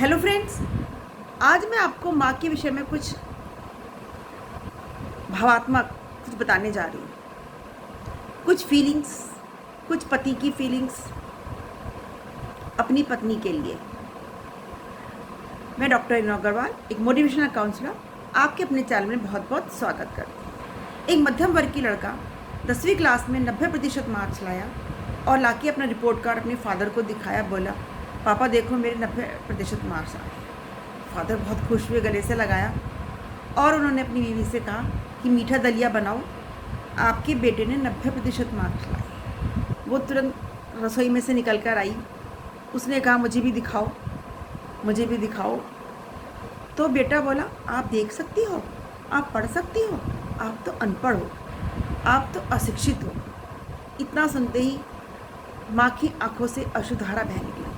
Hello friends, आज मैं आपको माँ के विषय में कुछ भावात्मक कुछ बताने जा रही हूँ। कुछ फीलिंग्स, कुछ पति की फीलिंग्स अपनी पत्नी के लिए। मैं डॉक्टर इनो अग्रवाल, एक मोटिवेशनल काउंसलर, आपके अपने चैनल में बहुत बहुत स्वागत करती हूँ। एक मध्यम वर्ग की लड़का 10वीं क्लास में 90% मार्क्स लाया और लाके अपना रिपोर्ट कार्ड अपने फादर को दिखाया। बोला, पापा देखो मेरे 90% मार्क्स आ गए। फादर बहुत खुश हुए, गले से लगाया और उन्होंने अपनी बीवी से कहा कि मीठा दलिया बनाओ, आपके बेटे ने 90% मार्क्स लाए। वो तुरंत रसोई में से निकल कर आई। उसने कहा, मुझे भी दिखाओ, मुझे भी दिखाओ। तो बेटा बोला, आप देख सकती हो, आप पढ़ सकती हो, आप तो अनपढ़ हो, आप तो अशिक्षित हो। इतना सुनते ही माँ की आंखों से अश्रुधारा बह निकली।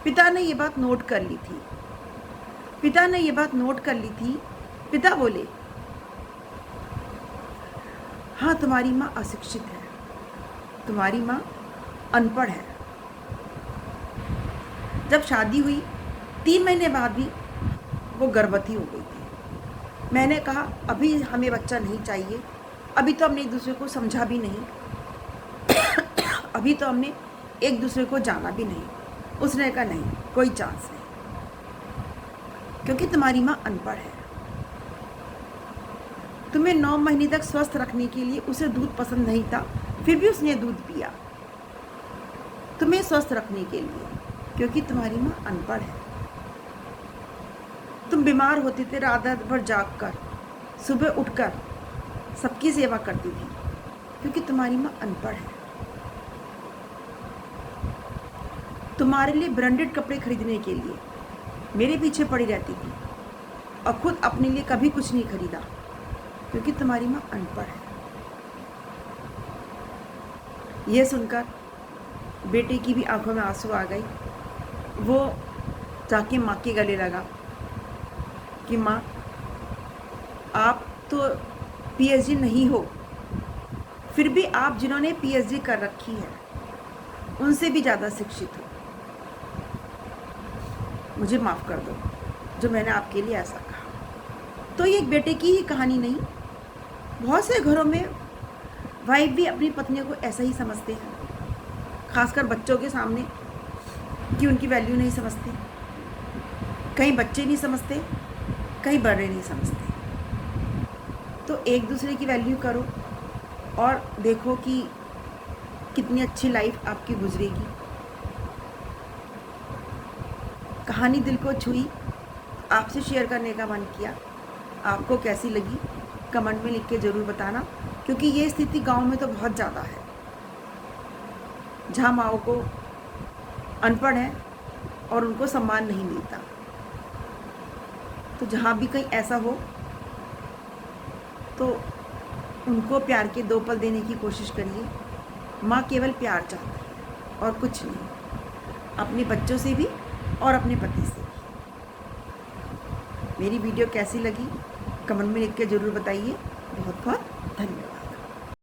पिता ने ये बात नोट कर ली थी। पिता बोले, हाँ तुम्हारी माँ अशिक्षित है, तुम्हारी माँ अनपढ़ है। जब शादी हुई 3 महीने बाद भी वो गर्भवती हो गई थी। मैंने कहा, अभी हमें बच्चा नहीं चाहिए, अभी तो हमने एक दूसरे को समझा भी नहीं, अभी तो हमने एक दूसरे को जाना भी नहीं। उसने कहा, नहीं, कोई चांस नहीं, क्योंकि तुम्हारी माँ अनपढ़ है। तुम्हें 9 महीने तक स्वस्थ रखने के लिए उसे दूध पसंद नहीं था, फिर भी उसने दूध पिया, तुम्हें स्वस्थ रखने के लिए, क्योंकि तुम्हारी माँ अनपढ़ है। तुम बीमार होते थे, रात भर जाग कर, सुबह उठकर सबकी सेवा करती थी, क्योंकि तुम्हारी माँ अनपढ़ है। तुम्हारे लिए ब्रांडेड कपड़े खरीदने के लिए मेरे पीछे पड़ी रहती थी और खुद अपने लिए कभी कुछ नहीं खरीदा, क्योंकि तुम्हारी माँ अनपढ़ है। यह सुनकर बेटे की भी आंखों में आंसू आ गई। वो जाके माँ के गले लगा कि माँ, आप तो पीएचडी नहीं हो, फिर भी आप जिन्होंने पीएचडी कर रखी है उनसे भी ज़्यादा शिक्षित हो। मुझे माफ़ कर दो जो मैंने आपके लिए ऐसा कहा। तो ये एक बेटे की ही कहानी नहीं, बहुत से घरों में वाइफ भी अपनी पत्नियों को ऐसा ही समझते हैं, खासकर बच्चों के सामने, कि उनकी वैल्यू नहीं समझते। कहीं बच्चे नहीं समझते, कहीं बड़े नहीं समझते। तो एक दूसरे की वैल्यू करो और देखो कि कितनी अच्छी लाइफ आपकी गुजरेगी। कहानी दिल को छुई, आपसे शेयर करने का मन किया। आपको कैसी लगी कमेंट में लिख के ज़रूर बताना, क्योंकि ये स्थिति गांव में तो बहुत ज़्यादा है, जहाँ माओ को अनपढ़ है और उनको सम्मान नहीं मिलता। तो जहाँ भी कहीं ऐसा हो तो उनको प्यार के 2 पल देने की कोशिश करिए। माँ केवल प्यार चाहती है और कुछ नहीं, अपने बच्चों से भी और अपने पति से भी। मेरी वीडियो कैसी लगी कमेंट में लिख के ज़रूर बताइए। बहुत बहुत